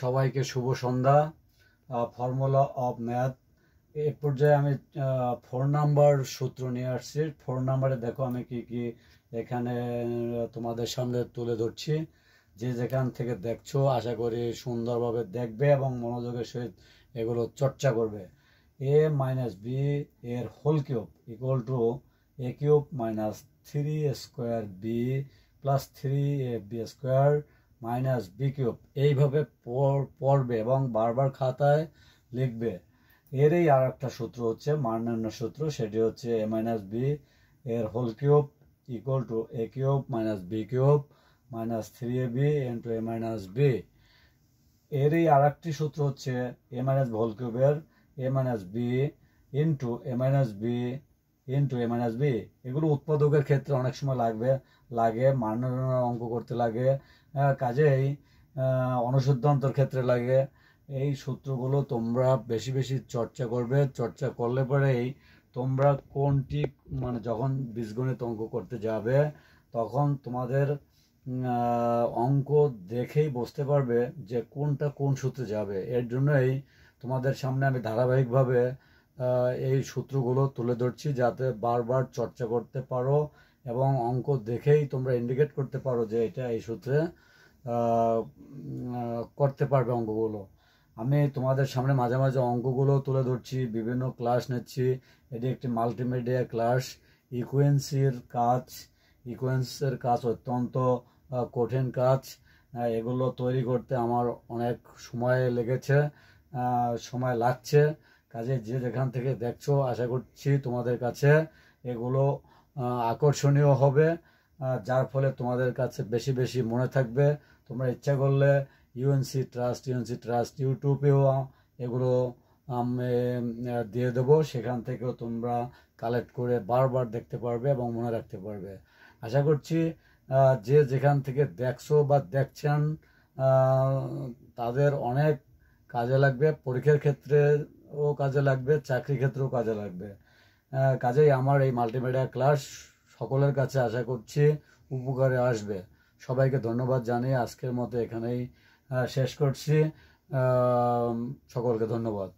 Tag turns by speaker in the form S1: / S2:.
S1: সবাইকে শুভ সন্ধ্যা। Formula of math এই পর্যায়ে আমি 4 নাম্বার সূত্র নিয়ে আসছি। 4 নাম্বারে দেখো আমি কি কি এখানে তোমাদের সামনে তুলে ধরছি। যে যেখান থেকে দেখছো আশা করি সুন্দরভাবে দেখবে এবং মনোযোগের সহিত এগুলো চর্চা করবে। এ মাইনাস বি এর whole cube equal to A cube minus 3 square B plus 3ab square minus B cube এইভাবে পড়বে এবং বারবার খাতায় লিখবে। এরই আর একটা সূত্র হচ্ছে মার্নান্য সূত্র, সেটি হচ্ছে এ মাইনাস বি এর whole cube equal to A cube minus B cube minus 3ab into A minus B. এরই আর একটি সূত্র হচ্ছে এ মাইনাস হোল কিউবের A minus B into A minus B into A minus B. এগুলো উৎপাদকের ক্ষেত্রে অনেক সময় লাগে মার্নান্য অঙ্ক করতে লাগে, কাজেই অনুসিদ্ধান্তর ক্ষেত্রে লাগে। এই সূত্রগুলো তোমরা বেশি বেশি চর্চা করবে। চর্চা করলে পরেই তোমরা কোনটি মানে যখন বীজগণিত অঙ্ক করতে যাবে তখন তোমাদের অঙ্ক দেখেই বুঝতে পারবে যে কোনটা কোন সূত্রে যাবে। এর জন্যই তোমাদের সামনে আমি ধারাবাহিকভাবে এই সূত্রগুলো তুলে ধরছি, যাতে বারবার চর্চা করতে পারো এবং অঙ্ক দেখেই তোমরা ইন্ডিকেট করতে পারো যে এটা এই সূত্রে করতে পারবে অঙ্কগুলো। আমি তোমাদের সামনে মাঝে মাঝে অঙ্কগুলো তুলে ধরছি, বিভিন্ন ক্লাস নিচ্ছি। এটি একটি মাল্টিমিডিয়া ক্লাস। ইকুয়েন্সের কাজ অত্যন্ত কঠিন কাজ। এগুলো তৈরি করতে আমার অনেক সময় লেগেছে, সময় লাগছে। কাজে যে যেখান থেকে দেখছো আশা করছি তোমাদের কাছে এগুলো আকর্ষণীয় হবে, যার ফলে তোমাদের কাছে বেশি বেশি মনে থাকবে। তোমরা ইচ্ছা করলে ইউএনসি ট্রাস্ট ইউটিউবেও এগুলো আমি দিয়ে দেবো, সেখান থেকেও তোমরা কালেক্ট করে বারবার দেখতে পারবে এবং মনে রাখতে পারবে। আশা করছি যে যেখান থেকে দেখছো বা দেখছেন তাদের অনেক কাজে লাগবে, পরীক্ষার ক্ষেত্রেও কাজে লাগবে, চাকরি ক্ষেত্রেও কাজে লাগবে। কাজেই আমার এই মাল্টিমিডিয়া ক্লাস সকলের কাছে আশা করছি উপকারে আসবে। সবাইকে ধন্যবাদ জানিয়ে আজকের মতো এখানেই শেষ করছি। সকলকে ধন্যবাদ।